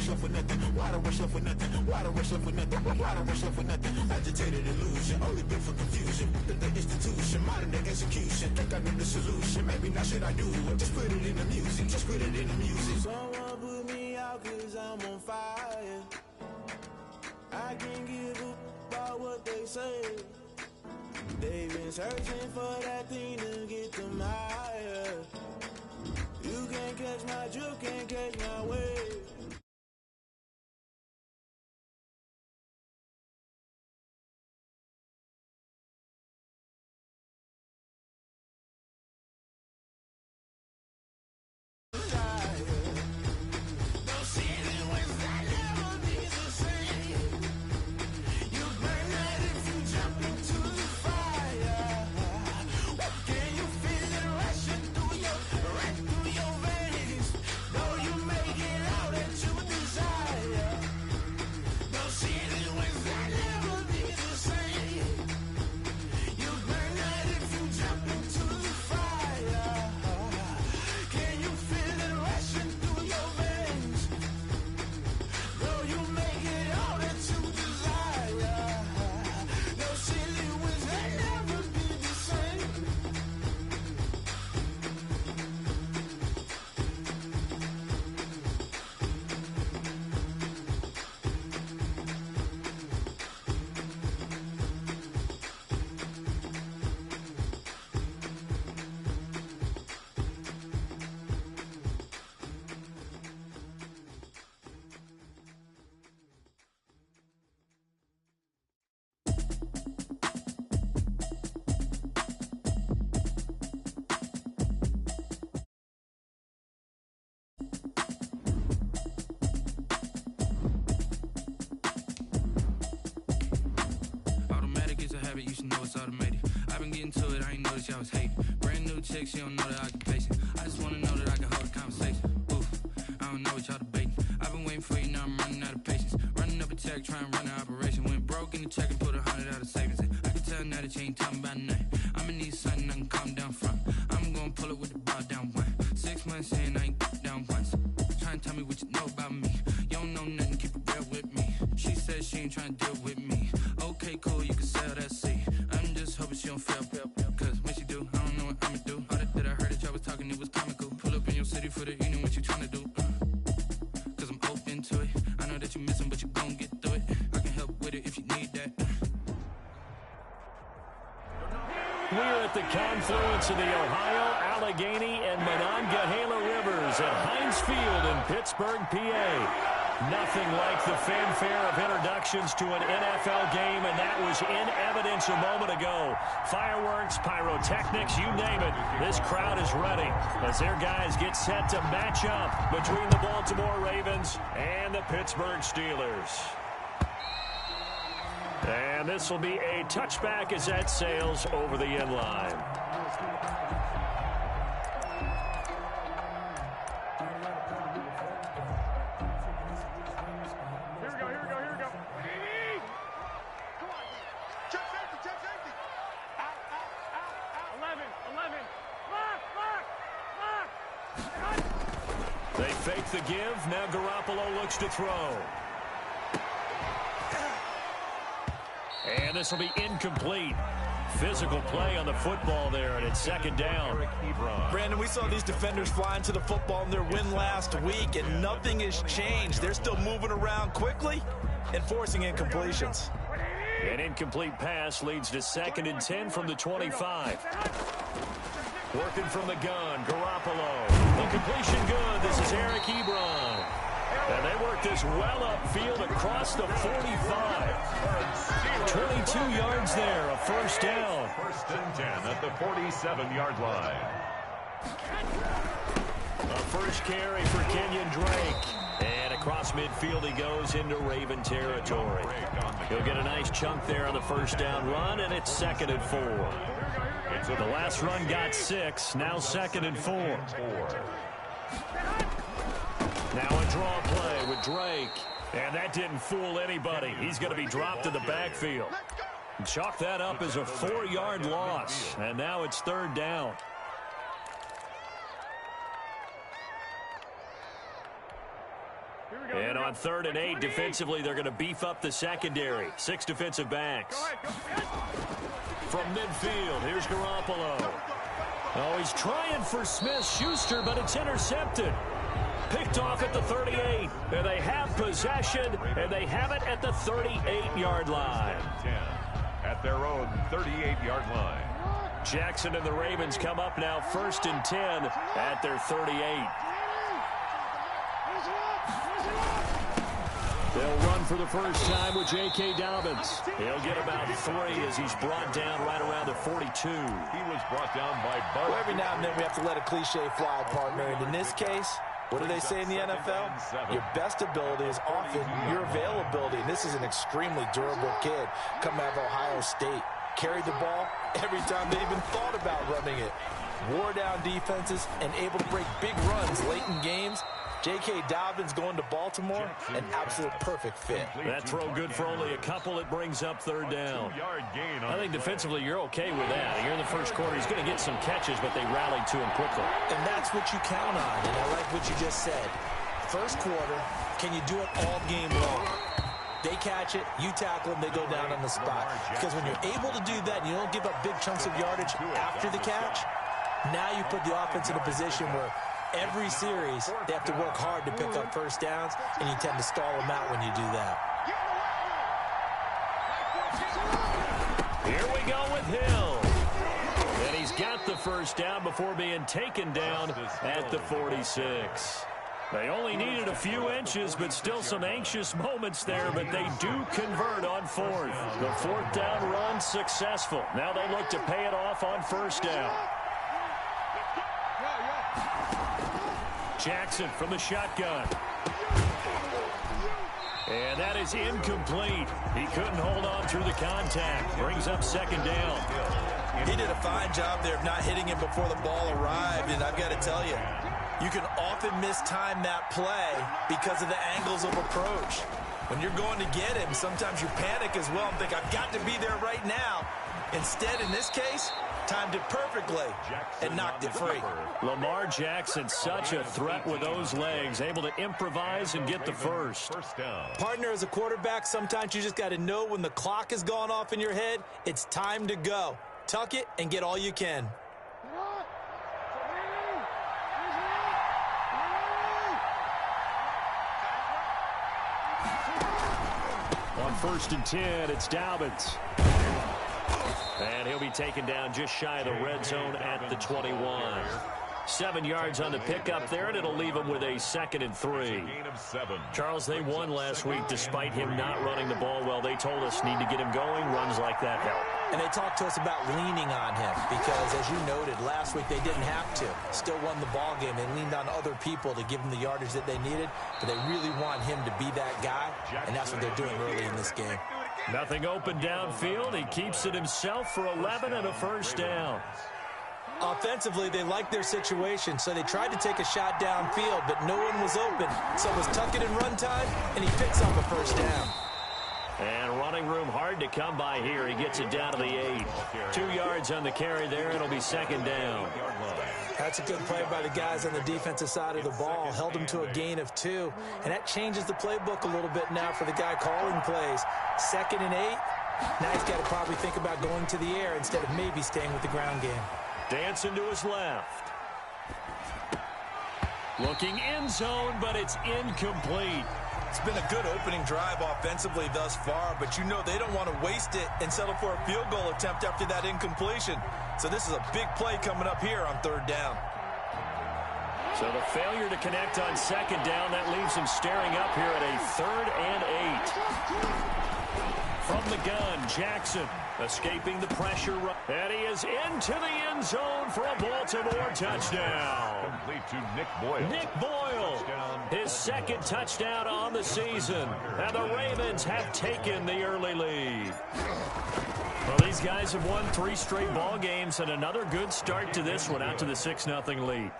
rush up for nothing? Why the rush up for nothing? Why the rush up for nothing? Why the rush up for nothing? Agitated illusion, only built for confusion. The institution, modern day execution. Think I know the solution. Maybe now should I do it? Just put it in the music. Just put it in the music. Someone put me out 'cause I'm on fire. I can't give up about what they say. They've been searching for that thing to get them higher. You can't catch my drift, can't catch my wave. You should know it's automated. I've been getting to it, I ain't noticed y'all was hating. Brand new chick, she don't know the occupation. I just wanna know that I can hold a conversation. Ooh, I don't know what y'all debating. I've been waiting for you, now I'm running out of patience. Running up a check, trying to run an operation. Went broke in the check and put 100 out of savings in. I can tell now that you ain't talking about nothing. I'ma need something I can calm down from. I'm gonna pull it with the bar down one. 6 months in, I ain't down once. Trying to tell me what you know about me. You don't know nothing, keep it real with me. She said she ain't trying to deal with me. Okay, cool, you can sell that seat. I'm just hoping she don't fail, cause when she do, I don't know what I'ma do. All that I heard that y'all was talking, it was comical. Pull up in your city for the evening, what you tryna do? Cause I'm open to it. I know that you missing, but you gon' get through it. I can help with it if you need that. We're at the confluence of the Ohio, Allegheny, and Monongahela rivers at Heinz Field in Pittsburgh, PA. Nothing like the fanfare of introductions to an NFL game, and that was in evidence a moment ago. Fireworks, pyrotechnics, you name it. This crowd is ready as their guys get set to match up between the Baltimore Ravens and the Pittsburgh Steelers. And this will be a touchback as that sails over the end line. They fake the give. Now Garoppolo looks to throw. And this will be incomplete. Physical play on the football there, and it's second down. Brandon, we saw these defenders fly into the football in their win last week, and nothing has changed. They're still moving around quickly and forcing incompletions. An incomplete pass leads to 2nd and 10 from the 25. Working from the gun, Garoppolo. The completion good. This is Eric Ebron. And they work this well upfield across the 45. 22 yards there, a first down. 1st and 10 at the 47-yard line. A first carry for Kenyon Drake. And across midfield he goes into Raven territory. He'll get a nice chunk there on the first down run, and it's 2nd and 4. The last run got 6, now 2nd and 4. Now a draw play with Drake. And that didn't fool anybody. He's going to be dropped in the backfield. Chalk that up as a 4-yard loss. And now it's 3rd down. And on 3rd and 8, defensively, they're going to beef up the secondary. 6 defensive backs. From midfield, here's Garoppolo. Oh, he's trying for Smith-Schuster, but it's intercepted. Picked off at the 38. And they have possession, and they have it at the 38-yard line. 10 at their own 38-yard line. Jackson and the Ravens come up now 1st and 10 at their 38. They'll run for the first time with J.K. Dobbins. He'll get about 3 as he's brought down right around the 42. He was brought down by Bud. Well, every now and then we have to let a cliche fly, partner. And in this case, what do they say in the NFL? Your best ability is often your availability. And this is an extremely durable kid coming out of Ohio State. Carried the ball every time they even thought about running it. Wore down defenses and able to break big runs late in games. J.K. Dobbins going to Baltimore, an absolute perfect fit. That throw good for only a couple. It brings up 3rd down. I think defensively you're okay with that. Here in the first quarter, he's going to get some catches, but they rallied to him quickly. And that's what you count on, and I like what you just said. First quarter, can you do it all game long? They catch it, you tackle them, they go down on the spot. Because when you're able to do that and you don't give up big chunks of yardage after the catch, now you put the offense in a position where every series they have to work hard to pick up first downs, and you tend to stall them out when you do that. Here we go with Hill. And he's got the first down before being taken down at the 46. They only needed a few inches, but still some anxious moments there, but they do convert on 4th. The 4th down run successful. Now they look to pay it off on 1st down. Jackson from the shotgun. And that is incomplete. He couldn't hold on through the contact. Brings up 2nd down. He did a fine job there of not hitting him before the ball arrived, and I've got to tell you, you can often mistime that play because of the angles of approach. When you're going to get him, sometimes you panic as well and think, I've got to be there right now. Instead, in this case, timed it perfectly and knocked it free. Lamar Jackson, such a threat with those legs, able to improvise and get the first. Partner, as a quarterback, sometimes you just got to know when the clock has gone off in your head, it's time to go. Tuck it and get all you can. On 1st and 10, it's Dobbins. And he'll be taken down just shy of the red zone at the 21. 7 yards on the pickup there, and it'll leave him with a 2nd and 3. Charles, they won last week despite him not running the ball well. They told us need to get him going. Runs like that help. And they talked to us about leaning on him because, as you noted, last week they didn't have to. Still won the ball game. They leaned on other people to give them the yardage that they needed, but they really want him to be that guy, and that's what they're doing early in this game. Nothing open downfield. He keeps it himself for 11 and a first down. Offensively, they liked their situation, so they tried to take a shot downfield, but no one was open. So it was tuck it and run time, and he picks up a first down. And running room hard to come by here. He gets it down to the 8. 2 yards on the carry there. It'll be 2nd down. That's a good play by the guys on the defensive side of the ball. Held him to a gain of 2. And that changes the playbook a little bit now for the guy calling plays. 2nd and 8. Now he's got to probably think about going to the air instead of maybe staying with the ground game. Dancing to his left. Looking end zone, but it's incomplete. It's been a good opening drive offensively thus far, but you know they don't want to waste it and settle for a field goal attempt after that incompletion. So this is a big play coming up here on 3rd down. So the failure to connect on 2nd down, that leaves him staring up here at a 3rd and 8. From the gun, Jackson escaping the pressure. And he is into the end zone for a Baltimore touchdown. Complete to Nick Boyle. Nick Boyle, his 2nd touchdown on the season. And the Ravens have taken the early lead. Well, these guys have won 3 straight ball games and another good start to this one out to the 6-0 lead.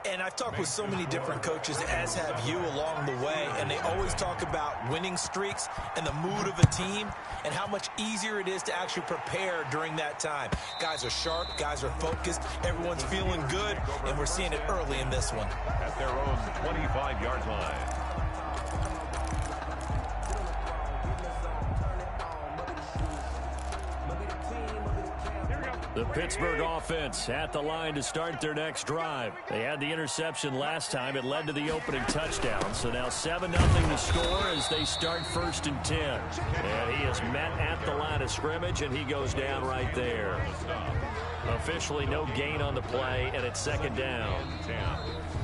And I've talked with so many different coaches, as have you, along the way, and they always talk about winning streaks and the mood of a team and how much easier it is to actually prepare during that time. Guys are sharp, guys are focused, everyone's feeling good, and we're seeing it early in this one. At their own 25-yard line. The Pittsburgh offense at the line to start their next drive. They had the interception last time. It led to the opening touchdown. So now 7-0 to score as they start 1st and 10. And he is met at the line of scrimmage, and he goes down right there. Officially no gain on the play, and it's 2nd down.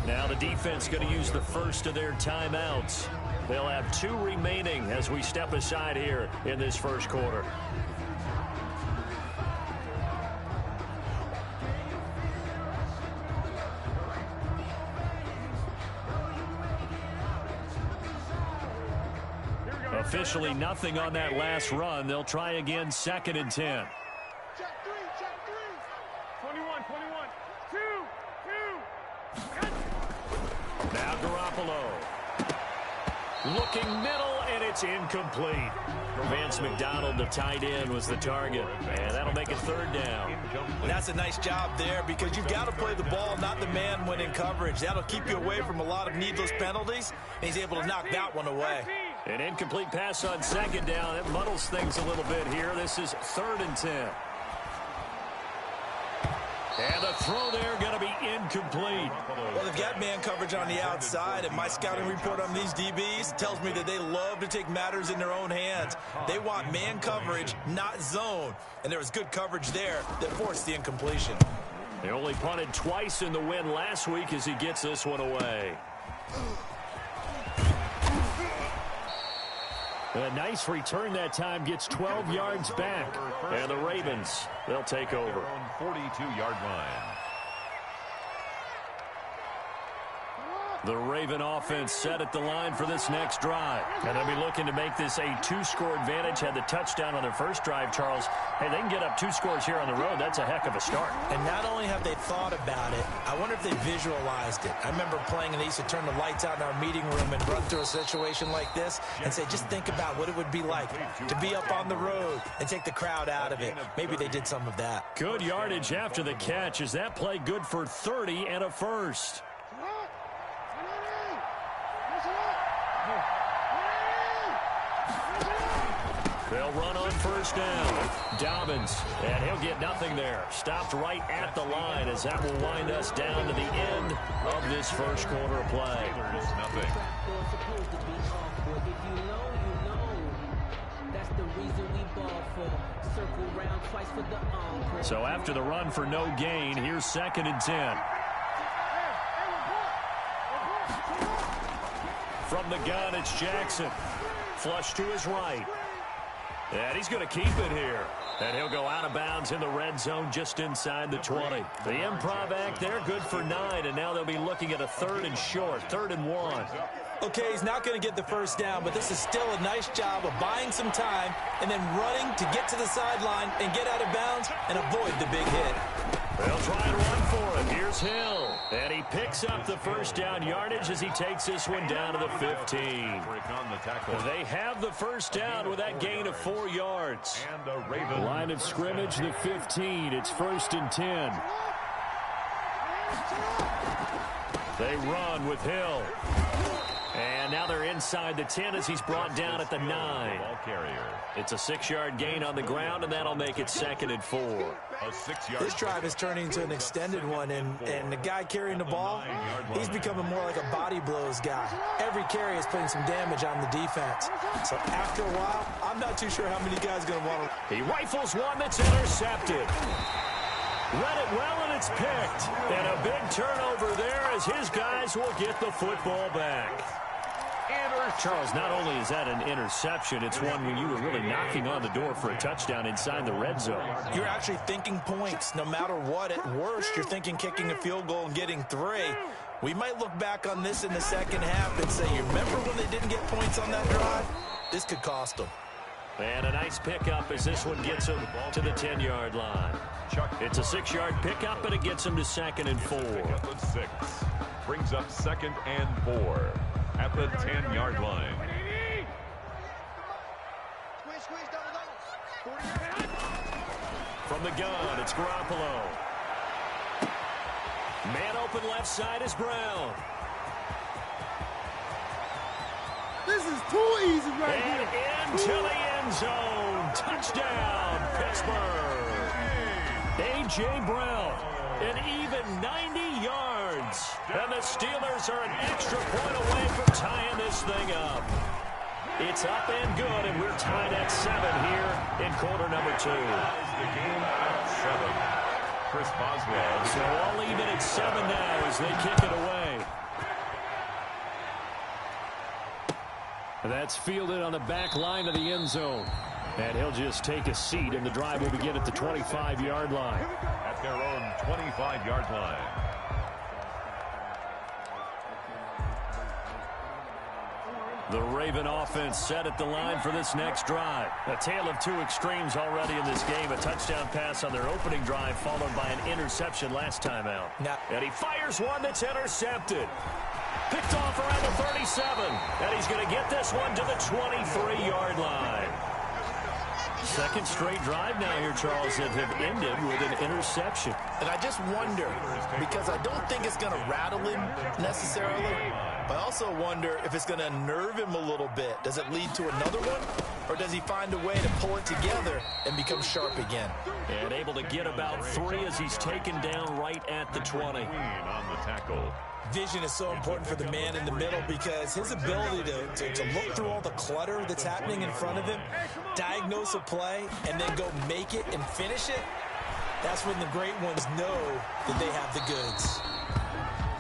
Now the defense going to use the first of their timeouts. They'll have 2 remaining as we step aside here in this first quarter. Officially nothing on that last run. They'll try again, 2nd and 10. Check 3. 21. 2. Now Garoppolo. Looking middle, and it's incomplete. Vance McDonald, the tight end, was the target. And that'll make it 3rd down. And that's a nice job there because you've got to play the ball, not the man when in coverage. That'll keep you away from a lot of needless penalties, and he's able to knock that one away. An incomplete pass on 2nd down. It muddles things a little bit here. This is 3rd and 10. And the throw there going to be incomplete. Well, they've got man coverage on the outside, and my scouting report on these DBs tells me that they love to take matters in their own hands. They want man coverage, not zone. And there was good coverage there that forced the incompletion. They only punted twice in the win last week as he gets this one away. A nice return that time, gets 12 yards back. And the Ravens, they'll take over. 42-yard line. The Raven offense set at the line for this next drive. And they'll be looking to make this a 2-score advantage. Had the touchdown on their first drive, Charles. Hey, they can get up 2 scores here on the road. That's a heck of a start. And not only have they thought about it, I wonder if they visualized it. I remember playing and they used to turn the lights out in our meeting room and run through a situation like this and say, just think about what it would be like to be up on the road and take the crowd out of it. Maybe they did some of that. Good yardage after the catch. Is that play good for 30 and a first? They'll run on 1st down. Dobbins, and he'll get nothing there. Stopped right at the line as that will wind us down to the end of this first quarter of play. There's nothing. So after the run for no gain, here's 2nd and 10. From the gun, it's Jackson. Flush to his right. And he's going to keep it here. And he'll go out of bounds in the red zone just inside the 20. The improv act there, good for 9. And now they'll be looking at a 3rd and short, 3rd and 1. Okay, he's not going to get the first down, but this is still a nice job of buying some time and then running to get to the sideline and get out of bounds and avoid the big hit. They'll try and run for it. Here's Hill. And he picks up the first down yardage as he takes this one down to the 15. They have the first down with that gain of 4 yards. And the Ravens. Line of scrimmage, the 15. It's 1st and 10. They run with Hill. And now they're inside the 10 as he's brought down at the 9. Ball carrier. It's a 6-yard gain on the ground, and that'll make it 2nd and 4. A 6-yard. This drive is turning into an extended one, and the guy carrying the ball, he's becoming more like a body blows guy. Every carry is putting some damage on the defense. So after a while, I'm not too sure how many guys are going to want to. He rifles one that's intercepted. Read it well, and it's picked. And a big turnover there as his guys will get the football back. Charles, not only is that an interception, it's one when you were really knocking on the door for a touchdown inside the red zone. You're actually thinking points. No matter what, at worst, you're thinking kicking a field goal and getting 3. We might look back on this in the second half and say, you remember when they didn't get points on that drive? This could cost them. And a nice pickup as this one gets them to the 10-yard line. It's a 6-yard pickup, and it gets them to 2nd and 4. 6 brings up 2nd and 4 at the 10-yard line. From the gun, it's Garoppolo. Man open left side is Brown. This is too easy right And here. into the end zone. Touchdown, Pittsburgh. A.J. Brown, an even 90 yards. And the Steelers are an extra point away from tying this thing up. It's up and good, and we're tied at 7 here in quarter number 2. The game at 7. Chris Boswell. So all even at 7 now as they kick it away. That's fielded on the back line of the end zone. And he'll just take a seat, and the drive will begin at the 25-yard line. At their own 25-yard line. The Raven offense set at the line for this next drive. A tale of two extremes already in this game. A touchdown pass on their opening drive, followed by an interception last time out. And he fires one that's intercepted. Picked off around the 37. And he's going to get this one to the 23-yard line. Second straight drive now here, Charles, that have ended with an interception. And I just wonder, because I don't think it's going to rattle him necessarily, but I also wonder if it's going to nerve him a little bit. Does it lead to another one, or does he find a way to pull it together and become sharp again? And able to get about 3 as he's taken down right at the 20. On the tackle. Vision is so important for the man in the middle because his ability to look through all the clutter that's happening in front of him, diagnose a play, and then go make it and finish it, that's when the great ones know that they have the goods.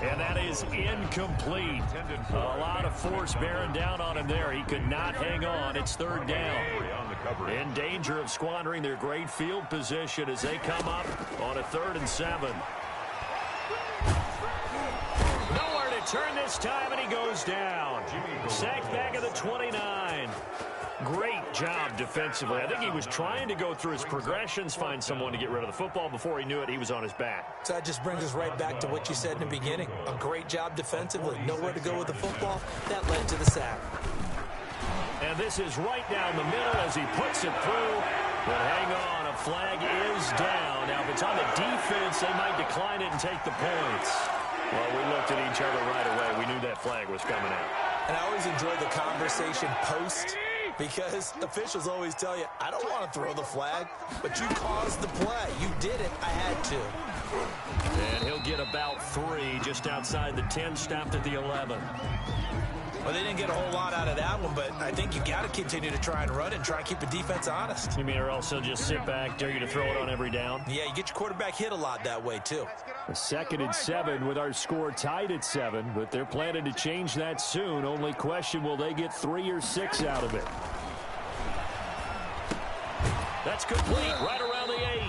And that is incomplete. A lot of force bearing down on him there. He could not hang on. It's third down. In danger of squandering their great field position as they come up on a 3rd and 7. Nowhere to turn this time, and he goes down. Sacked back at the 29. Great job defensively. I think he was trying to go through his progressions, find someone to get rid of the football. Before he knew it, he was on his back. So that just brings us right back to what you said in the beginning. A great job defensively. Nowhere to go with the football. That led to the sack. And this is right down the middle as he puts it through. But hang on, a flag is down. Now, if it's on the defense, they might decline it and take the points. Well, we looked at each other right away. We knew that flag was coming out. And I always enjoy the conversation post, because officials always tell you, I don't want to throw the flag, but you caused the play. You did it. I had to. And he'll get about 3 just outside the 10, stopped at the 11. Well, they didn't get a whole lot out of that one, but I think you got to continue to try and run and try and keep the defense honest. You mean or also just sit back, dare you to throw it on every down? Yeah, you get your quarterback hit a lot that way, too. A 2nd and 7 with our score tied at 7, but they're planning to change that soon. Only question, will they get 3 or 6 out of it? That's complete right around the 8.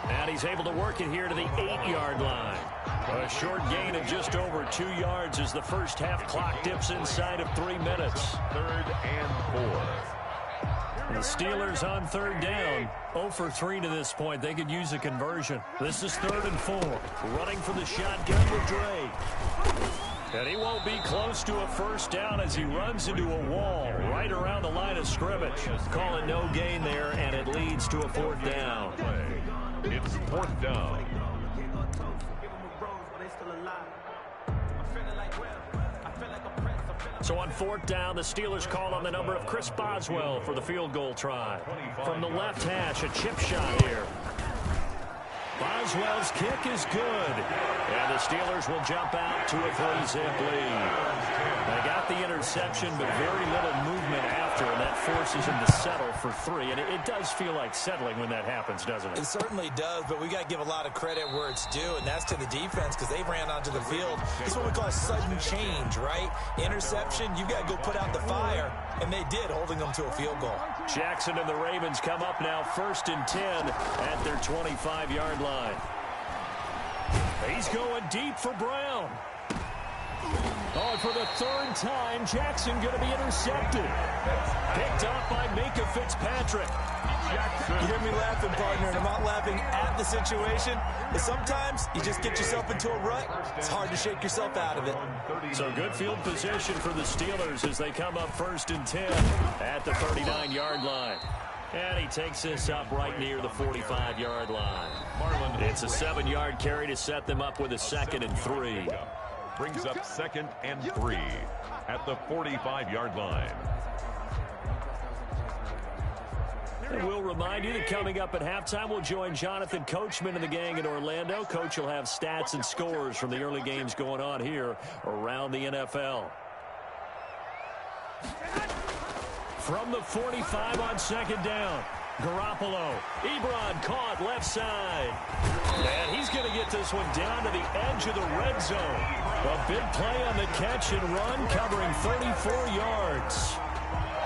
And he's able to work it here to the 8-yard line. A short gain of just over 2 yards as the first half clock dips inside of 3 minutes. 3rd and 4. The Steelers on 3rd down. 0 for 3 to this point. They could use a conversion. This is 3rd and 4. Running from the shotgun with Dre. And he won't be close to a first down as he runs into a wall right around the line of scrimmage. Calling no gain there, and it leads to a 4th down. It's 4th down. So on 4th down, the Steelers call on the number of Chris Boswell for the field goal try. From the left hash, a chip shot here. Boswell's kick is good. And the Steelers will jump out to a 3-zip lead. They got the interception, but very little movement after, and that forces him to settle for 3. And it does feel like settling when that happens, doesn't it? It certainly does, but we got to give a lot of credit where it's due, and that's to the defense because they ran onto the field. This is what we call sudden change, right? Interception, you got to go put out the fire, and they did, holding them to a field goal. Jackson and the Ravens come up now 1st and 10 at their 25-yard line. He's going deep for Brown. Oh, for the 3rd time, Jackson going to be intercepted. Picked off by Minka Fitzpatrick. You hear me laughing, partner, and I'm not laughing at the situation, but sometimes you just get yourself into a rut. It's hard to shake yourself out of it. So good field position for the Steelers as they come up 1st and 10 at the 39-yard line. And he takes this up right near the 45-yard line. It's a 7-yard carry to set them up with a 2nd and 3. Brings up 2nd and 3 at the 45-yard line. And we'll remind you that coming up at halftime, we'll join Jonathan Coachman and the gang in Orlando. Coach will have stats and scores from the early games going on here around the NFL. From the 45 on second down, Garoppolo. Ebron caught left side. And he's going to get this one down to the edge of the red zone. A big play on the catch and run, covering 34 yards.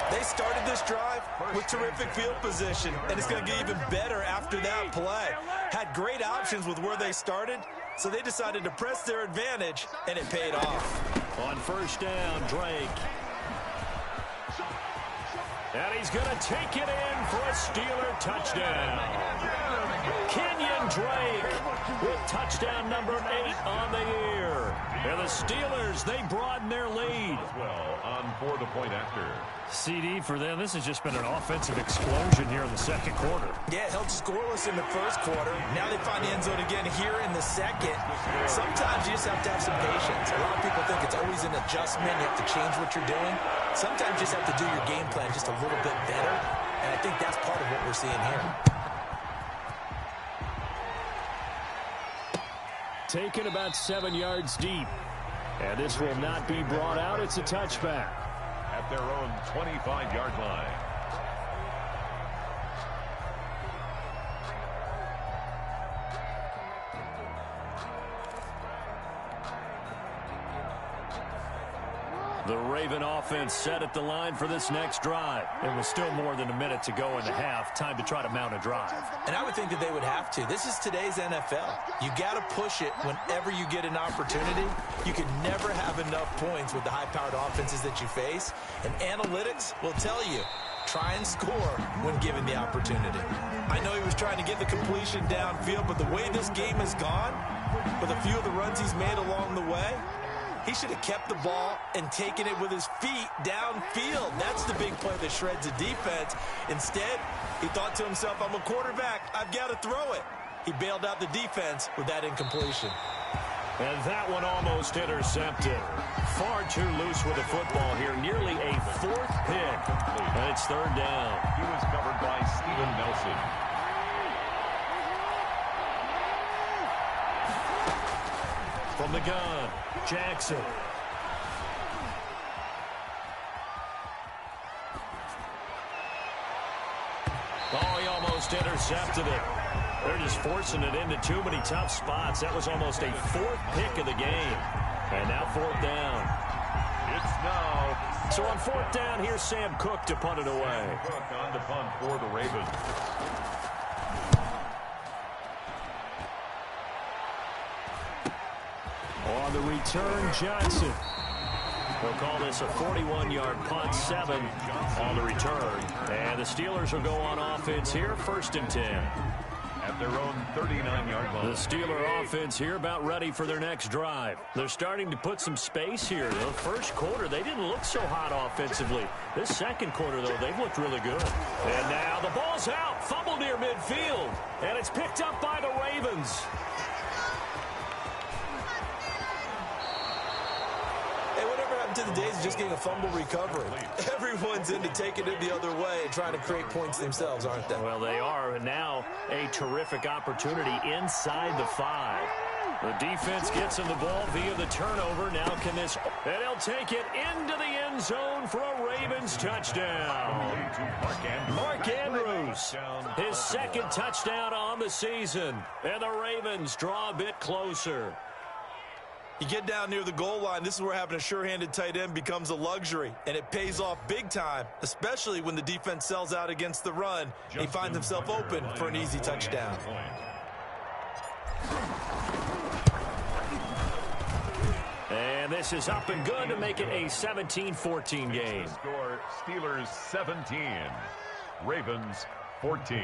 They started this drive with terrific field position, and it's going to get even better after that play. Had great options with where they started, so they decided to press their advantage, and it paid off. On first down, Drake. And he's going to take it in for a Steeler touchdown. Kenyon Drake with touchdown number 8 on the year. And the Steelers, they broaden their lead. Well, on for the point after. CD for them, this has just been an offensive explosion here in the second quarter. Yeah, held scoreless in the first quarter. Now they find the end zone again here in the second. Sometimes you just have to have some patience. A lot of people think it's always an adjustment. You have to change what you're doing. Sometimes you just have to do your game plan just a little bit better. And I think that's part of what we're seeing here. Taken about 7 yards deep. And this will not be brought out. It's a touchback. At their own 25-yard line. The Raven offense set at the line for this next drive. It was still more than a minute to go in the half. Time to try to mount a drive. And I would think that they would have to. This is today's NFL. You got to push it whenever you get an opportunity. You can never have enough points with the high-powered offenses that you face. And analytics will tell you, try and score when given the opportunity. I know he was trying to get the completion downfield, but the way this game has gone, with a few of the runs he's made along the way, he should have kept the ball and taken it with his feet downfield. That's the big play that shreds the defense. Instead, he thought to himself, I'm a quarterback. I've got to throw it. He bailed out the defense with that incompletion. And that one almost intercepted. Far too loose with the football here. Nearly a 4th pick. And it's third down. He was covered by Steven Nelson. From the gun, Jackson. Oh, he almost intercepted it. They're just forcing it into too many tough spots. That was almost a 4th pick of the game. And now 4th down. It's now. So on 4th down, here's Sam Cook to punt it away. Cook on the punt for the Ravens. On the return, Johnson. We'll call this a 41-yard punt, 7 on the return. And the Steelers will go on offense here, 1st and 10. At their own 39-yard line. The Steeler offense here about ready for their next drive. They're starting to put some space here. The first quarter, they didn't look so hot offensively. This second quarter, though, they've looked really good. And now the ball's out, fumbled near midfield. And it's picked up by the Ravens. To the days of just getting a fumble recovery. Everyone's into taking it the other way and trying to create points themselves, aren't they? Well, they are. And now a terrific opportunity inside the 5. The defense gets him the ball via the turnover. Now can this... And he'll take it into the end zone for a Ravens touchdown. Mark Andrews, his 2nd touchdown on the season. And the Ravens draw a bit closer. You get down near the goal line, this is where having a sure-handed tight end becomes a luxury, and it pays off big time, especially when the defense sells out against the run. He finds himself open for an easy touchdown. And this is up and good to make it a 17-14 game. Score Steelers 17, Ravens 14.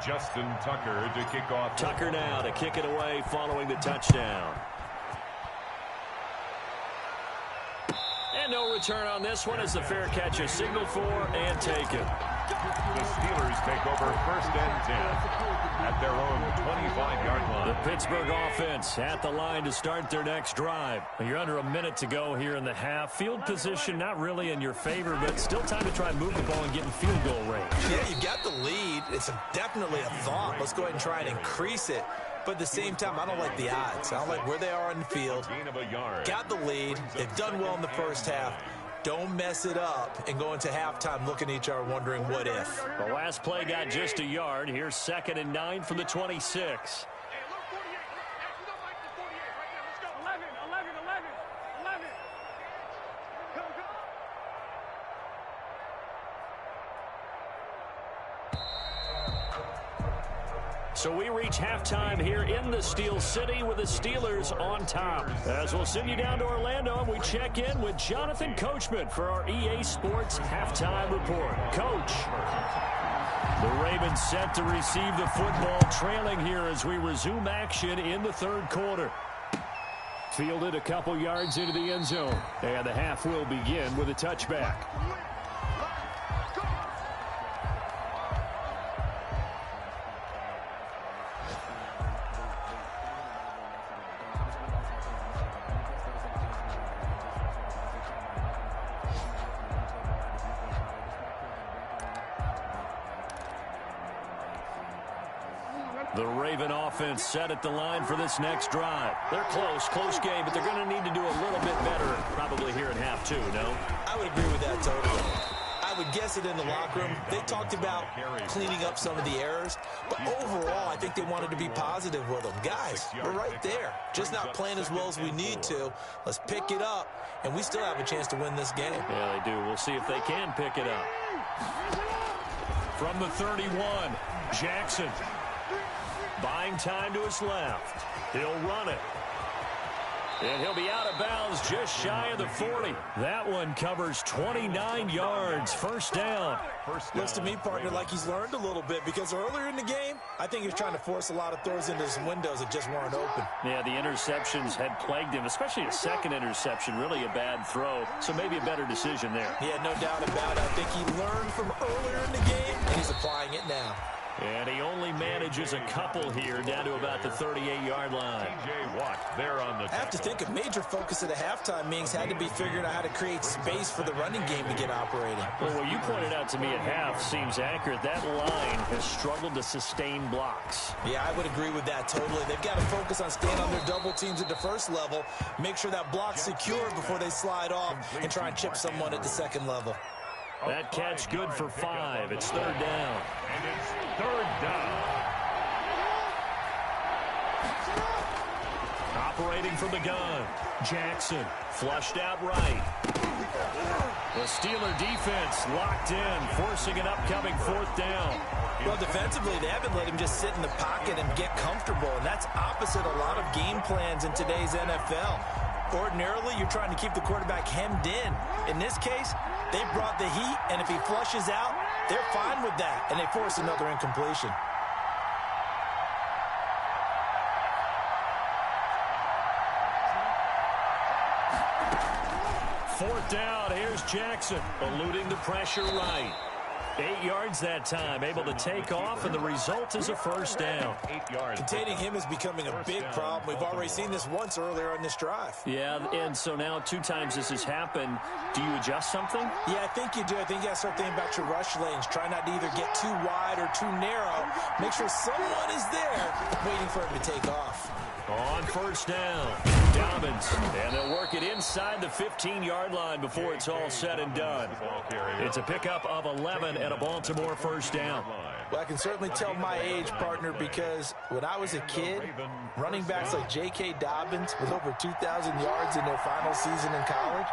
Justin Tucker to kick off. Tucker now to kick it away following the touchdown. And no return on this one as the fair catch is signaled for and taken. The Steelers take over 1st and 10 at their own 25-yard line. The Pittsburgh offense at the line to start their next drive. You're under a minute to go here in the half. Field position not really in your favor, but still time to try and move the ball and get in field goal range. Yeah, you've got the lead. It's definitely a thought. Let's go ahead and try and increase it. But at the same time, I don't like the odds. I don't like where they are on the field. Gain of a yard. Got the lead. They've done well in the first half. Don't mess it up and go into halftime looking at each other wondering what if. The last play got just a yard. Here's 2nd and 9 from the 26. So we reach halftime here in the Steel City with the Steelers on top. As we'll send you down to Orlando, and we check in with Jonathan Coachman for our EA Sports Halftime Report. Coach. The Ravens set to receive the football, trailing here as we resume action in the 3rd quarter. Fielded a couple yards into the end zone, and the half will begin with a touchback. The Raven offense set at the line for this next drive. They're close game, but they're going to need to do a little bit better probably here in half 2, no? I would agree with that totally. I would guess it in the locker room. They talked about cleaning up some of the errors, but overall, I think they wanted to be positive with them. Guys, we're right there. Just not playing as well as we need to. Let's pick it up, and we still have a chance to win this game. Yeah, they do. We'll see if they can pick it up. From the 31, Jackson. Buying time to his left. He'll run it. And he'll be out of bounds just shy of the 40. That one covers 29 yards. First down. Looks to me, partner, like he's learned a little bit because earlier in the game, I think he was trying to force a lot of throws into his windows that just weren't open. Yeah, the interceptions had plagued him, especially a second interception, really a bad throw. So maybe a better decision there. Yeah, no doubt about it. I think he learned from earlier in the game, and he's applying it now. And he only manages a couple here down to about the 38-yard line. TJ Watt there on the I have to think a major focus of the halftime meetings had to be figuring out how to create space for the running game to get operating. Well, what you pointed out to me at half seems accurate. That line has struggled to sustain blocks. Yeah, I would agree with that totally. They've got to focus on staying on their double teams at the first level, make sure that block's secure before they slide off, and try and chip someone at the second level. That catch good for 5. It's 3rd down. And it's 3rd down. Operating from the gun. Jackson flushed out right. The Steeler defense locked in, forcing an upcoming 4th down. Well, defensively, they haven't let him just sit in the pocket and get comfortable, and that's opposite a lot of game plans in today's NFL. Ordinarily, you're trying to keep the quarterback hemmed in. In this case, they brought the heat, and if he flushes out, they're fine with that, and they force another incompletion. Fourth down, here's Jackson, eluding the pressure right. 8 yards that time, able to take off, and the result is a first down. 8 yards. Containing him is becoming a big problem. We've already seen this once earlier on this drive. Yeah, and so now 2 times this has happened. Do you adjust something? Yeah, I think you do. I think you got to start thinking about your rush lanes. Try not to either get too wide or too narrow. Make sure someone is there waiting for him to take off. On first down, Dobbins, and they'll work it inside the 15-yard line before it's all said and done. It's a pickup of 11 and a Baltimore first down. Well, I can certainly tell my age, partner, because when I was a kid, running backs like J.K. Dobbins with over 2,000 yards in their final season in college,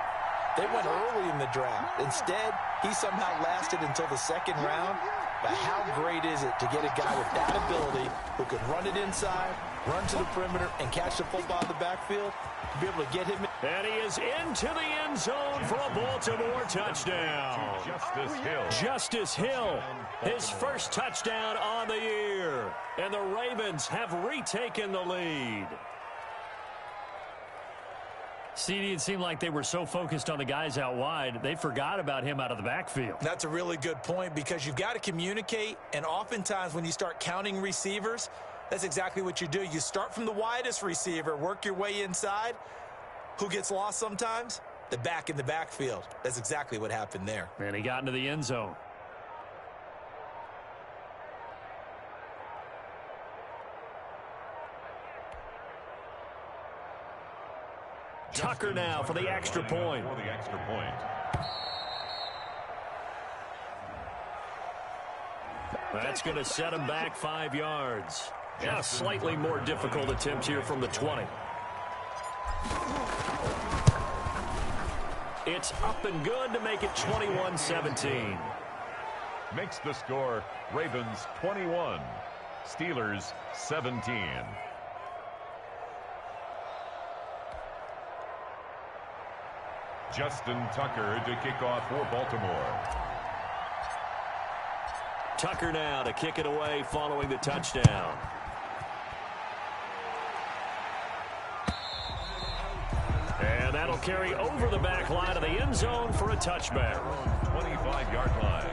they went early in the draft. Instead, he somehow lasted until the 2nd round. But how great is it to get a guy with that ability who can run it inside, run to the perimeter, and catch the football in the backfield, to be able to get him. And he is into the end zone for a Baltimore touchdown. Justice Hill, his first touchdown on the year. And the Ravens have retaken the lead. CD, it seemed like they were so focused on the guys out wide, they forgot about him out of the backfield. That's a really good point because you've got to communicate, and oftentimes when you start counting receivers, that's exactly what you do. You start from the widest receiver, work your way inside. Who gets lost sometimes? The back in the backfield. That's exactly what happened there. And he got into the end zone. Tucker now for the extra point. That's going to set him back 5 yards. Yeah, slightly more difficult attempt here from the 20. It's up and good to make it 21-17. Makes the score Ravens 21, Steelers 17. Justin Tucker to kick off for Baltimore. Tucker now to kick it away following the touchdown. And that'll carry over the back line of the end zone for a touchback. 25-yard line.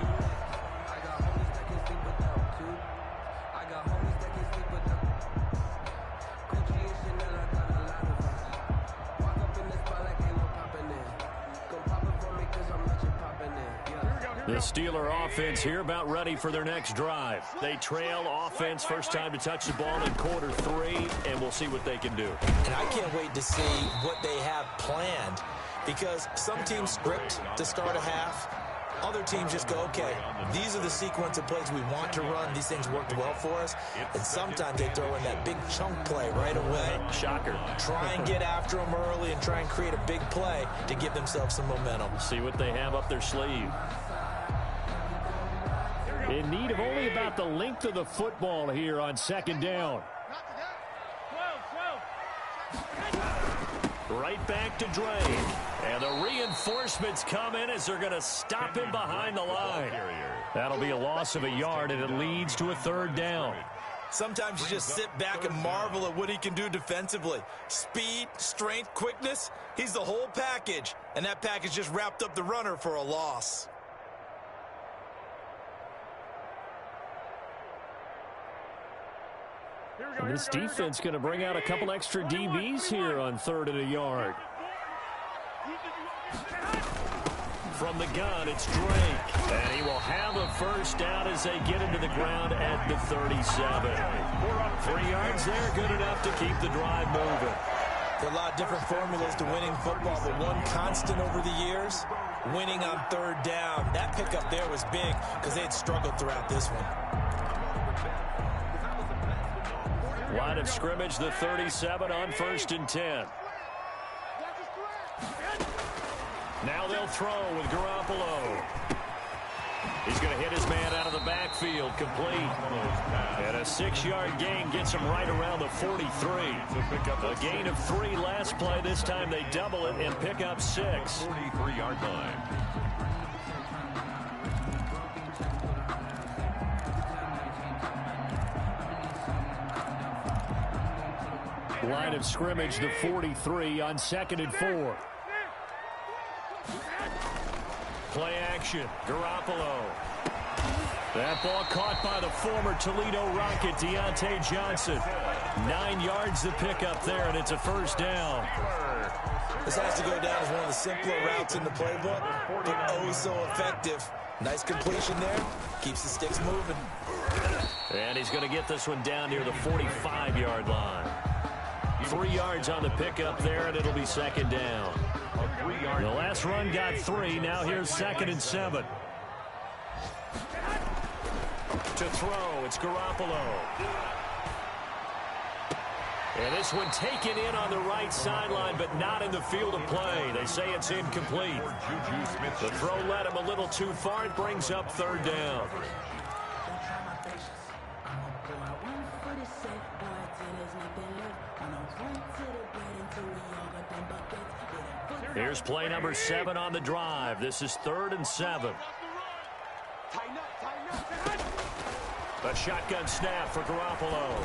The Steeler offense here about ready for their next drive. They trail offense first time to touch the ball in quarter 3, and we'll see what they can do. And I can't wait to see what they have planned because some teams script to start a half. Other teams just go, okay, these are the sequence of plays we want to run. These things worked well for us. And sometimes they throw in that big chunk play right away. Shocker. Try and get after them early and try and create a big play to give themselves some momentum. See what they have up their sleeve. In need of only about the length of the football here on second down. Right back to Drake. And the reinforcements come in as they're going to stop him behind the line. That'll be a loss of a yard, and it leads to a third down. Sometimes you just sit back and marvel at what he can do defensively. Speed, strength, quickness, he's the whole package. And that package just wrapped up the runner for a loss. And this defense going to bring out a couple extra DBs here on 3rd and a yard. From the gun, it's Drake. And he will have a first down as they get into the ground at the 37. 3 yards there, good enough to keep the drive moving. There are a lot of different formulas to winning football, but one constant over the years, winning on 3rd down. That pickup there was big because they had struggled throughout this one. Line of scrimmage, the 37 on 1st and 10. Now they'll throw with Garoppolo. He's going to hit his man out of the backfield, complete. And a 6-yard gain gets him right around the 43. A gain of 3 last play. This time they double it and pick up 6. 43-yard line. Line of scrimmage, the 43 on 2nd and 4. Play action, Garoppolo. That ball caught by the former Toledo Rocket, Deontay Johnson. 9 yards to pick up there, and it's a first down. This has to go down as one of the simpler routes in the playbook, but oh so effective. Nice completion there. Keeps the sticks moving. And he's going to get this one down near the 45-yard line. 3 yards on the pickup there, and it'll be 2nd down. The last run got 3. Now here's 2nd and 7. To throw, it's Garoppolo. And this one taken in on the right sideline, but not in the field of play. They say it's incomplete. The throw led him a little too far. It brings up 3rd down. Here's play number 7 on the drive. This is 3rd and 7. A shotgun snap for Garoppolo.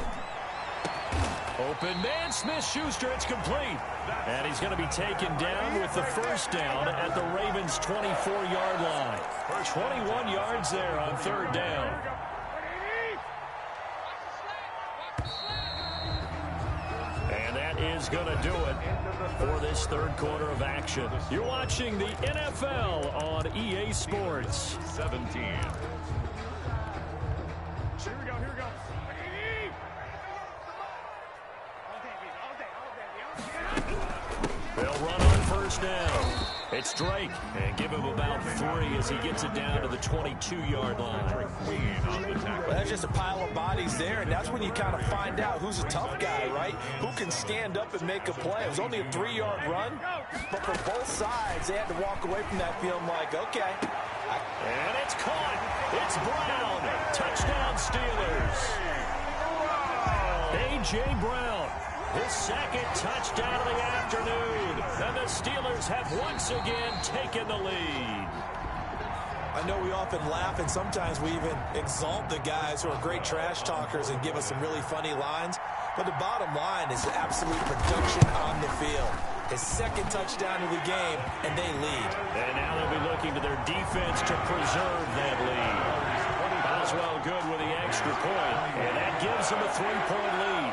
Open man, Smith-Schuster, it's complete. And he's going to be taken down with the first down at the Ravens' 24-yard line. 21 yards there on third down. And that is going to do it for this third quarter of action. You're watching the NFL on EA Sports. 17. Here we go. They'll run on first down. It's Drake, and give him about 3 as he gets it down to the 22-yard line. Well, that's just a pile of bodies there, and that's when you kind of find out who's a tough guy, right? Who can stand up and make a play. It was only a 3-yard run, but for both sides, they had to walk away from that feeling like, okay. And it's caught. It's Brown. Touchdown, Steelers. A.J. Brown. His second touchdown of the afternoon. And the Steelers have once again taken the lead. I know we often laugh, and sometimes we even exalt the guys who are great trash talkers and give us some really funny lines. But the bottom line is absolute production on the field. His second touchdown of the game, and they lead. And now they'll be looking to their defense to preserve that lead. Boswell good with the extra point, and that gives them a 3-point lead.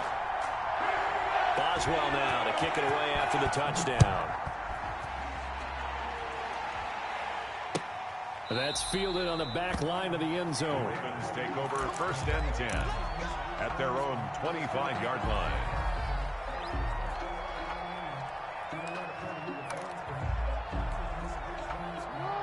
Boswell now to kick it away after the touchdown. That's fielded on the back line of the end zone. Ravens take over first and 10 at their own 25-yard line.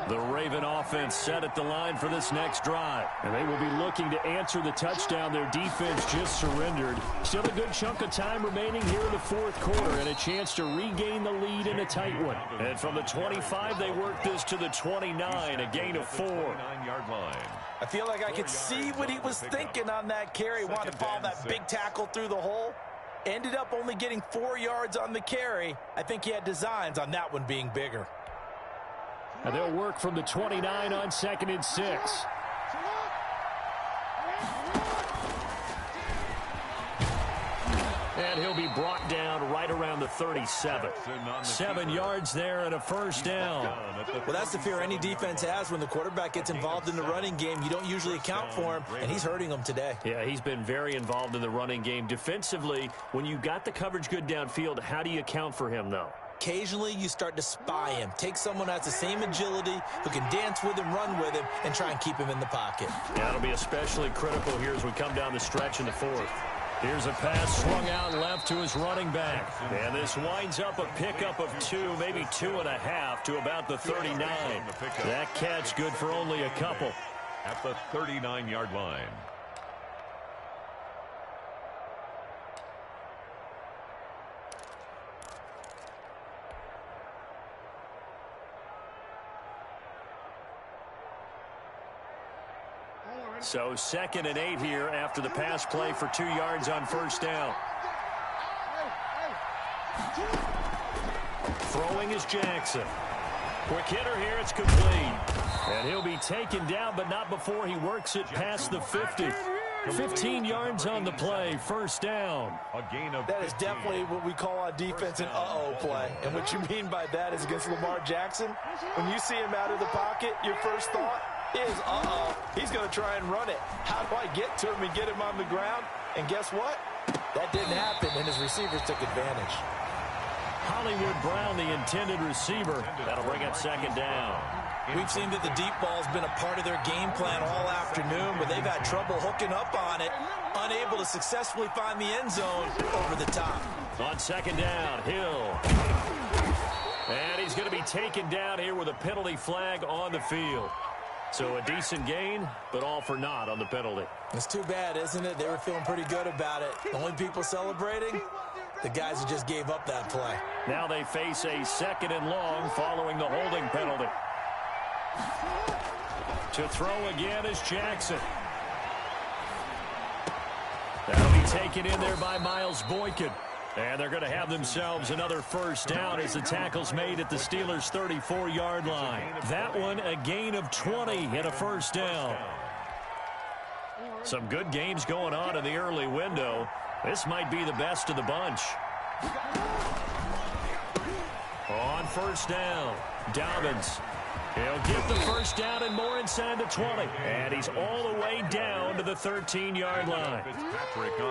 The Raven offense set at the line for this next drive. And they will be looking to answer the touchdown their defense just surrendered. Still a good chunk of time remaining here in the fourth quarter and a chance to regain the lead in a tight one. And from the 25, they work this to the 29, a gain of 4. 29-yard line. I feel like I could see what he was thinking on that carry. Wanted to follow that big tackle through the hole. Ended up only getting 4 yards on the carry. I think he had designs on that one being bigger. And they'll work from the 29 on 2nd and 6. And he'll be brought down right around the 37. 7 yards there and a first down. Well, that's the fear any defense has when the quarterback gets involved in the running game. You don't usually account for him, and he's hurting them today. Yeah, he's been very involved in the running game. Defensively, when you got the coverage good downfield, how do you account for him, though? Occasionally, you start to spy him. Take someone who has the same agility, who can dance with him, run with him, and try and keep him in the pocket. Yeah, it'll be especially critical here as we come down the stretch in the fourth. Here's a pass swung out left to his running back. And this winds up a pickup of 2, maybe 2.5 to about the 39. That catch good for only a couple. At the 39-yard line. So 2nd and 8 here after the pass play for 2 yards on first down. Throwing is Jackson. Quick hitter here, it's complete. And he'll be taken down, but not before he works it past the 50. 15 yards on the play, first down. A gain of That is definitely what we call on defense an uh-oh play. And what you mean by that is against Lamar Jackson, when you see him out of the pocket, your first thought is, uh-oh, he's going to try and run it. How do I get to him and get him on the ground? And guess what? That didn't happen, and his receivers took advantage. Hollywood Brown, the intended receiver. That'll bring up second down. We've seen that the deep ball's been a part of their game plan all afternoon, but they've had trouble hooking up on it, unable to successfully find the end zone over the top. On second down, Hill. And he's going to be taken down here with a penalty flag on the field. So a decent gain, but all for naught on the penalty. It's too bad, isn't it? They were feeling pretty good about it. The only people celebrating, the guys who just gave up that play. Now they face a 2nd and long following the holding penalty. To throw again is Jackson. That'll be taken in there by Miles Boykin. And they're going to have themselves another first down as the tackle's made at the Steelers' 34-yard line. That one a gain of 20 and a first down. Some good games going on in the early window. This might be the best of the bunch. On first down, Dobbins. He'll get the first down and more inside the 20. And he's all the way down to the 13-yard line.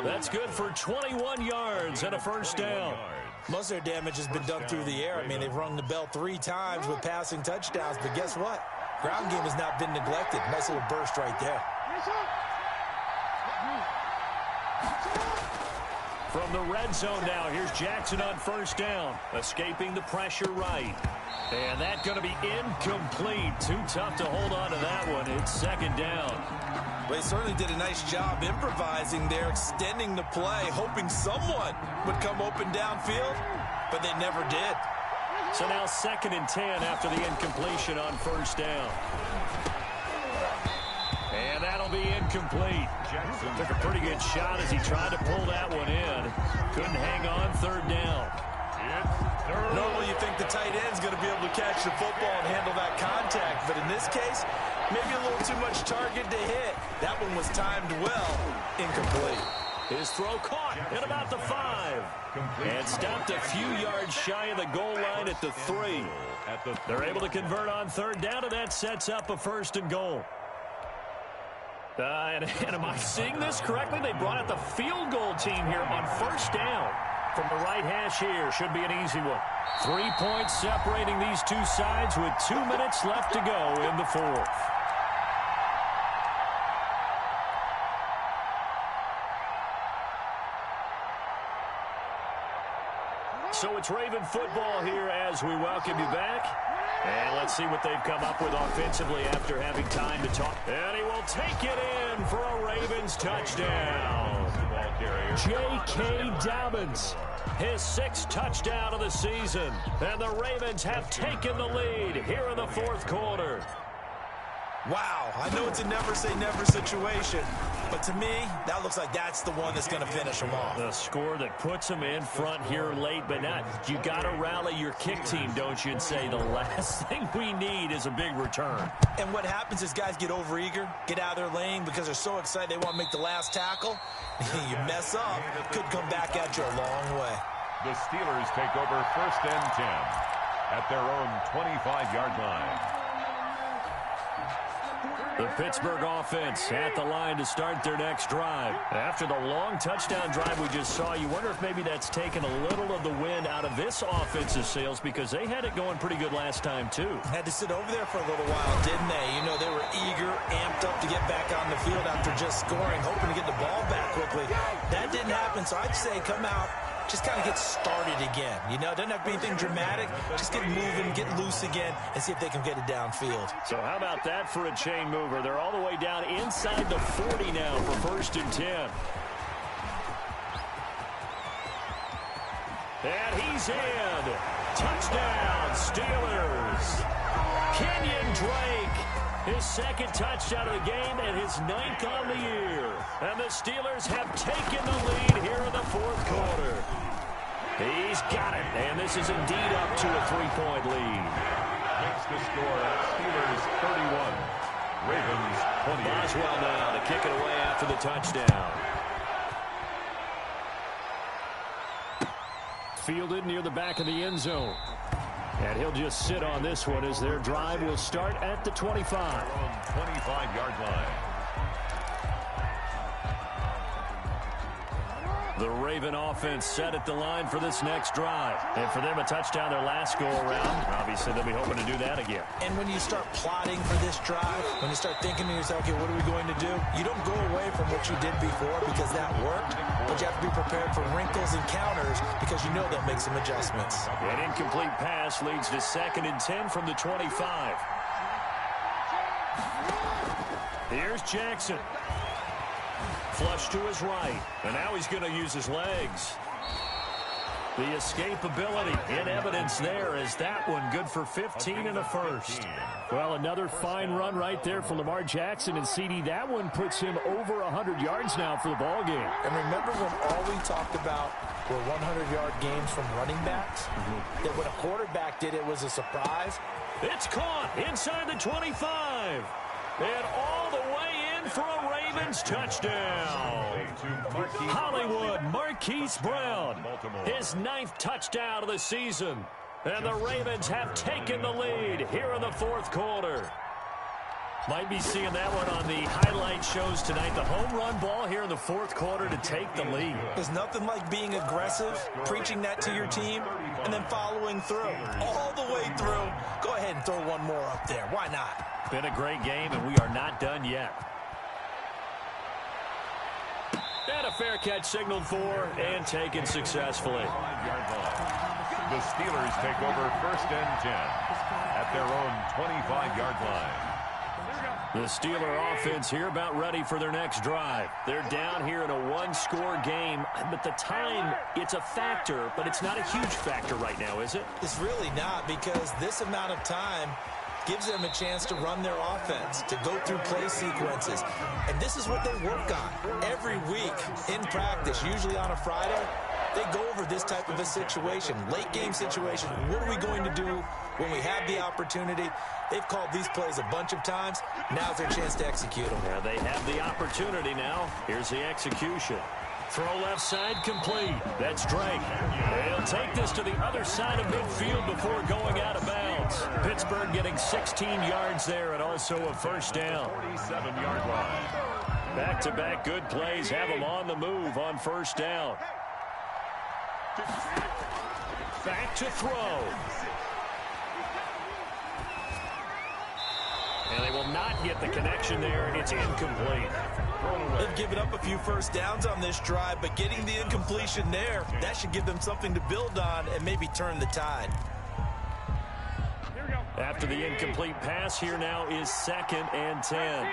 That's good for 21 yards and a first down. Most of their damage has been done through the air. I mean, they've rung the bell 3 times with passing touchdowns. But guess what? Ground game has not been neglected. Nice little burst right there. From the red zone now, here's Jackson on first down. Escaping the pressure right. And that's going to be incomplete. Too tough to hold on to that one. It's second down. Well, they certainly did a nice job improvising there, extending the play, hoping someone would come open downfield, but they never did. So now 2nd and 10 after the incompletion on first down. And that'll be incomplete. Jackson took a pretty good shot as he tried to pull that one in. Couldn't hang on, 3rd down. Normally you think the tight end's going to be able to catch the football and handle that contact, but in this case, maybe a little too much target to hit. That one was timed well. Incomplete. His throw caught at about the 5. And stopped a few yards shy of the goal line at the 3. They're able to convert on 3rd down, and that sets up a 1st and goal. And am I seeing this correctly? They brought out the field goal team here on 1st down. From the right hash here, should be an easy one. 3 points separating these two sides with 2 minutes left to go in the 4th. So it's Raven football here as we welcome you back. And let's see what they've come up with offensively after having time to talk. And he will take it in for a Ravens touchdown. J.K. Dobbins, his 6th touchdown of the season. And the Ravens have taken the lead here in the 4th quarter. Wow, I know it's a never-say-never situation, but to me, that looks like that's the one that's going to finish them off. The score that puts them in front here late, but not. You got to rally your kick team, don't you, and say the last thing we need is a big return. And what happens is guys get overeager, get out of their lane because they're so excited they want to make the last tackle. You mess up, could come back at you a long way. The Steelers take over 1st and 10 at their own 25-yard line. The Pittsburgh offense at the line to start their next drive. After the long touchdown drive we just saw, you wonder if maybe that's taken a little of the wind out of this offensive sails because they had it going pretty good last time too. Had to sit over there for a little while, didn't they? You know, they were eager, amped up to get back on the field after just scoring, hoping to get the ball back quickly. That didn't happen, so I'd say come out, just kind of get started again. You know, doesn't have to be anything dramatic. Just get moving, get loose again, and see if they can get it downfield. So how about that for a chain mover? They're all the way down inside the 40 now for 1st and 10. And he's in. Touchdown, Steelers. Kenyon Drake, his 2nd touchdown of the game and his 9th on the year. And the Steelers have taken the lead here in the 4th quarter. He's got it, and this is indeed up to a 3-point lead. Makes the score Steelers 31, Ravens 28. Boswell now to kick it away after the touchdown. Fielded near the back of the end zone. And he'll just sit on this one as their drive will start at the 25. 25-yard line. The Raven offense set at the line for this next drive. And for them, a touchdown their last go-around. Obviously, they'll be hoping to do that again. And when you start plotting for this drive, when you start thinking to yourself, okay, what are we going to do? You don't go away from what you did before because that worked, but you have to be prepared for wrinkles and counters because you know they'll make some adjustments. An incomplete pass leads to 2nd and 10 from the 25. Here's Jackson. Flush to his right, and now he's going to use his legs. The escapability in evidence there is that one good for 15 and a 1st. Well, another fine run right there for Lamar Jackson and CD. That one puts him over 100 yards now for the ball game. And remember when all we talked about were 100-yard games from running backs? That when a quarterback did it was a surprise? It's caught inside the 25. And all the way in for a Ravens touchdown. Hollywood Marquise Brown, his 9th touchdown of the season. And the Ravens have taken the lead here in the 4th quarter. Might be seeing that one on the highlight shows tonight. The home run ball here in the 4th quarter to take the lead. There's nothing like being aggressive, preaching that to your team, and then following through. All the way through. Go ahead and throw one more up there. Why not? Been a great game, and we are not done yet. And a fair catch signaled for and taken successfully. The Steelers take over 1st and 10 at their own 25-yard line. The Steeler offense here about ready for their next drive. They're down here in a 1-score game, but the time, it's a factor, but it's not a huge factor right now, is it? It's really not, because this amount of time gives them a chance to run their offense, to go through play sequences. And this is what they work on every week in practice, usually on a Friday. They go over this type of a situation, late game situation. What are we going to do when we have the opportunity? They've called these plays a bunch of times. Now's their chance to execute them. Yeah, they have the opportunity now. Here's the execution. Throw left side complete. That's Drake. He'll take this to the other side of midfield before going out of bounds. Pittsburgh getting 16 yards there and also a 1st down. 47-yard line. Back-to-back good plays have them on the move on 1st down. Back to throw. And they will not get the connection there. It's incomplete. They've given up a few 1st downs on this drive, but getting the incompletion there, that should give them something to build on and maybe turn the tide. After the incomplete pass, here now is 2nd and 10.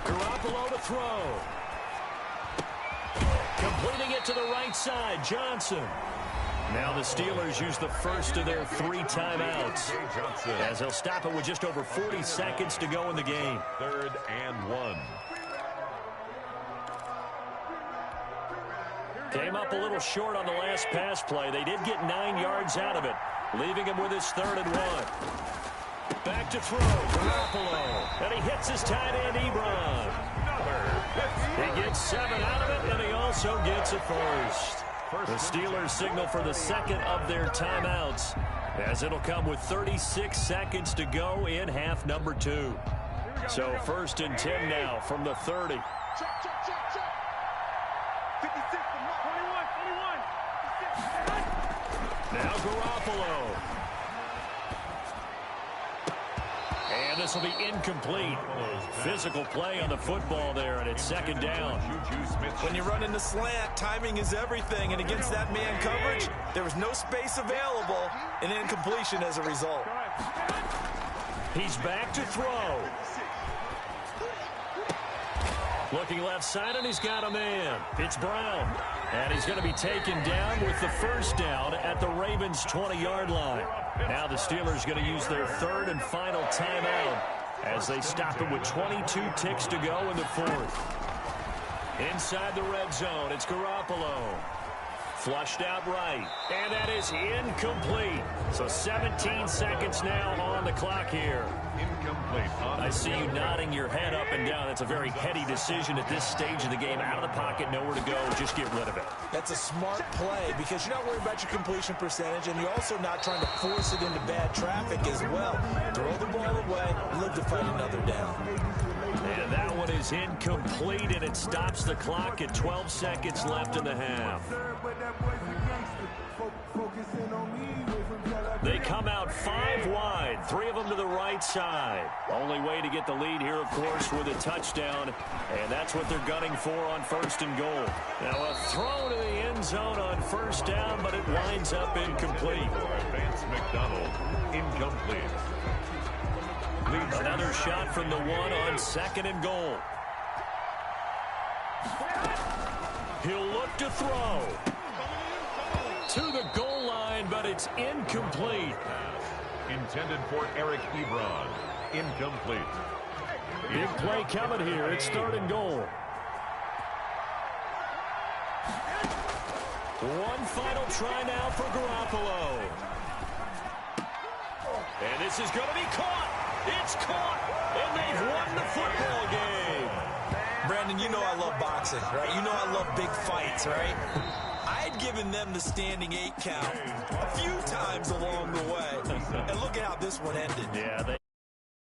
Garoppolo to throw. Completing it to the right side, Johnson. Now the Steelers use the first of their 3 timeouts, as they'll stop it with just over 40 seconds to go in the game. 3rd and 1. Came up a little short on the last pass play. They did get 9 yards out of it, leaving him with his 3rd and 1. Back to throw, Garoppolo, and he hits his tight end, Ebron. He gets 7 out of it, and he also gets a 1st. The Steelers signal for the 2nd of their timeouts, as it'll come with 36 seconds to go in half number 2. So 1st and 10 now from the 30. Check, check, check, check. 56, 21, 21. Now Garoppolo. And this will be incomplete. Physical play on the football there, and it's 2nd down. When you run in the slant, timing is everything, and against that man coverage, there was no space available, and incompletion as a result. He's back to throw. Looking left side, and he's got a man. It's Brown. And he's going to be taken down with the 1st down at the Ravens' 20-yard line. Now the Steelers going to use their 3rd and final timeout as they stop it with 22 ticks to go in the 4th. Inside the red zone, it's Garoppolo. Flushed out right, and that is incomplete. So 17 seconds now on the clock here. Incomplete. I see you nodding your head up and down. That's a very heady decision at this stage of the game. Out of the pocket, nowhere to go. Just get rid of it. That's a smart play because you're not worried about your completion percentage, and you're also not trying to force it into bad traffic as well. Throw the ball away and live to fight another down. And that one is incomplete, and it stops the clock at 12 seconds left in the half. They come out 5 wide, 3 of them to the right side. Only way to get the lead here, of course, with a touchdown, and that's what they're gunning for on 1st and goal. Now a throw to the end zone on 1st down, but it winds up incomplete. Vance McDonald, incomplete. Another shot from the 1 on 2nd and goal. He'll look to throw. To the goal line, but it's incomplete. Intended for Eric Ebron. Incomplete. Big play coming here. It's 3rd and goal. One final try now for Garoppolo. And this is going to be caught. It's caught, and they've won the football game. Brandon, you know I love boxing, right? You know I love big fights, right? I had given them the standing 8 count a few times along the way. And look at how this one ended. Yeah,